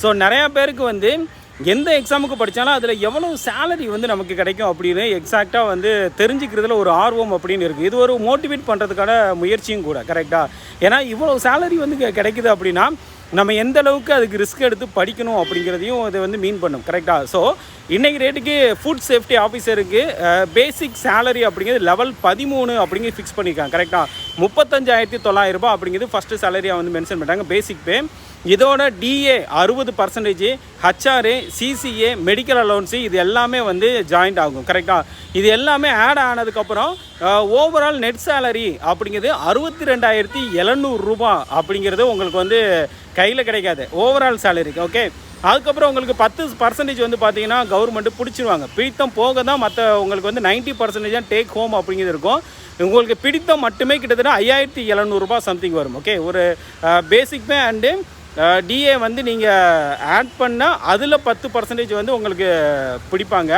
So நிறையா பேருக்கு வந்து எந்த எக்ஸாமுக்கு படித்தாலும் அதில் எவ்வளோ சேலரி வந்து நமக்கு கிடைக்கும் அப்படின்னு எக்ஸாக்டாக வந்து தெரிஞ்சுக்கிறதுல ஒரு ஆர்வம் அப்படின்னு இருக்குது. இது ஒரு மோட்டிவேட் பண்ணுறதுக்கான முயற்சியும் கூட. கரெக்டாக? ஏன்னா இவ்வளோ சேலரி வந்து கிடைக்குது அப்படின்னா நம்ம எந்த அளவுக்கு அதுக்கு ரிஸ்க் எடுத்து படிக்கணும் அப்படிங்கிறதையும் அதை வந்து மீன் பண்ணும். கரெக்டாக? ஸோ இன்றைக்கி ரேட்டுக்கு ஃபுட் சேஃப்டி ஆஃபீஸருக்கு பேசிக் சேலரி அப்படிங்கிறது லெவல் 13 அப்படிங்கிறது ஃபிக்ஸ் பண்ணியிருக்காங்க. கரெக்டாக? 35,900 அப்படிங்கிறது ஃபஸ்ட்டு சேலரியாக வந்து மென்ஷன் பண்ணிட்டாங்க பேசிக் பே. இதோட DA 60%, HRA, CCA, medical allowance இது எல்லாமே வந்து ஜாயிண்ட் ஆகும். கரெக்டாக? இது எல்லாமே ஆட் ஆனதுக்கப்புறம் ஓவரால் நெட் சேலரி அப்படிங்கிறது 62,700 அப்படிங்கிறது உங்களுக்கு வந்து கையில் கிடைக்காது ஓவரால் சேலரிக்கு. ஓகே, அதுக்கப்புறம் உங்களுக்கு 10% வந்து பார்த்தீங்கன்னா கவர்மெண்ட்டு பிடிச்சிருவாங்க. பிடித்தம் போக தான் மற்ற உங்களுக்கு வந்து 90% தான் டேக் ஹோம் அப்படிங்கிறது இருக்கும். உங்களுக்கு பிடித்தம் மட்டுமே கிட்டத்தட்ட 5,700 சம்திங் வரும். ஓகே, ஒரு பேசிக் பே அண்டு டிஏ வந்து நீங்கள் ஆட் பண்ணால் அதில் 10% வந்து உங்களுக்கு பிடிப்பாங்க.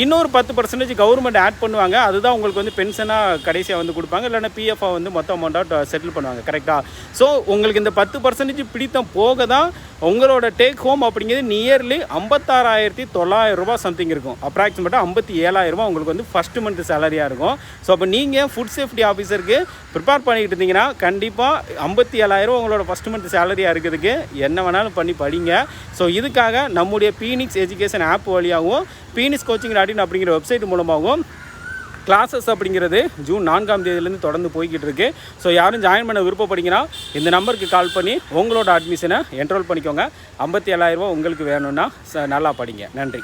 இன்னொரு 10% கவர்மெண்ட் ஆட் பண்ணுவாங்க. அதுதான் உங்களுக்கு வந்து பென்ஷனாக கடைசியாக வந்து கொடுப்பாங்க. இல்லைன்னா பிஎஃப்ஐ வந்து மொத்த அமௌண்ட்டாக செட்டில் பண்ணுவாங்க. கரெக்டாக? ஸோ உங்களுக்கு இந்த 10% பிடித்தம் போக தான் உங்களோட டேக் ஹோம் அப்படிங்கிறது நியர்லி 56,900 சம்திங் இருக்கும். அப்ராக்சிமேட்டாக 57,000 உங்களுக்கு வந்து ஃபஸ்ட்டு மந்த் சேலரியாக இருக்கும். ஸோ அப்போ நீங்கள் ஃபுட் சேஃப்டி ஆஃபீஸருக்கு ப்ரிப்பேர் பண்ணிக்கிட்டு இருந்தீங்கன்னா கண்டிப்பாக 57,000 உங்களோட ஃபஸ்ட்டு மந்த் சேலரியாக இருக்கிறதுக்கு என்ன வேணாலும் பண்ணி படிங்க. ஸோ இதுக்காக நம்முடைய பீனிக்ஸ் எஜுகேஷன் ஆப் வழியாகவும் phoenixcoaching.in அப்படிங்கிற வெப்சைட் மூலமாகவும் கிளாஸஸ் அப்படிங்கிறது ஜூன் 4ஆம் தேதியிலேருந்து தொடர்ந்து போய்கிட்டு இருக்குது. ஸோ யாரும் ஜாயின் பண்ண விருப்பப்படிங்கன்னா இந்த நம்பருக்கு கால் பண்ணி உங்களோட அட்மிஷனை என்ரோல் பண்ணிக்கோங்க. 57,000 உங்களுக்கு வேணும்னா நல்லா படிங்க. நன்றி.